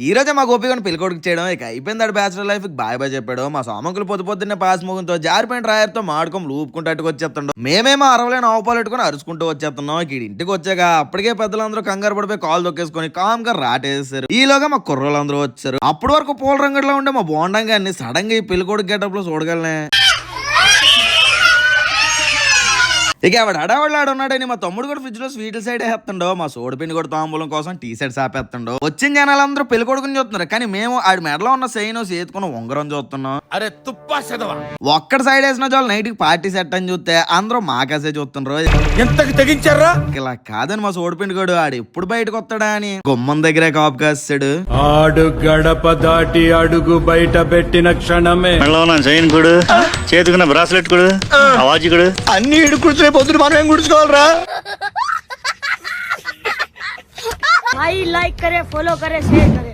ఈ రోజే మా గోపికను పెళ్ళికొడుకు చేయడం ఇక అయిపోయింది. బ్యాచులర్ లైఫ్ బాయ్ బాయ్ చెప్పాడు. మా సోమంకులు పొద్దున్నే పాస్ ముఖంతో జారిపోయిన రాయర్తో మాడుకోం లూపుకుంటూ వచ్చేస్తుండో. మేమేమో అరవలేని ఆవుపాలు పెట్టుకుని అరుచుకుంటూ వచ్చేస్తున్నాం. ఇక ఇంటికి వచ్చాక అప్పటికే పెద్దలందరూ కంగారు పడిపోయి కాలు దొక్కేసుకొని కామ్ గా రాటేసారు. ఈలోగా మా కుర్రోళ్ళందరూ వచ్చారు. అప్పటి వరకు పూల రంగులో ఉండే మా బోండంగాన్ని సడన్ గా ఈ పెళ్ళికొడుకు గెటప్ లో చూడగలనే. ఇక ఆవిడ హడావాళ్ళు ఉన్నాడని మా తమ్ముడు కూడా ఫ్రిడ్జ్ లో స్వీట్ల సైడ్ వేస్తుండో. మా సోడిపిండి కూడా తాంబూలం కోసం టీ సైడ్ సాపేస్తుండో. వచ్చిన జనాలందరూ పెళ్లి కొడుకుని చూస్తున్నారు. కానీ మేము ఆడి మెడలో ఉన్న సైన్ సేతుకున్న ఉంగరం చూస్తున్నాం. అరే తుప్పా చదవా ఒక్కడ సైడ్ వేసిన చాలు నైట్ కి పార్టీ సెట్ అని చూస్తే అందరూ మాకేసే చూస్తున్నారు. ఎంతకి తెగించారా? ఇలా కాదని మా సోడిపిండి కూడా ఆడు ఎప్పుడు బయటకు వస్తాడా అని గుమ్మం దగ్గరే కాపు కాస్తాడు. ఆడు గడప దాటి అడుగు బయట పెట్టిన క్షణమే చైన్ కూడా చేతుకున్న బ్రాస్లెట్ కూడా అవాజీ కూడా అన్ని ఇడుకుడు పొద్దున మనం ఏం గుడుచుకోవాలరా? भाई लाइक करे, फॉलो करे, शेयर करे।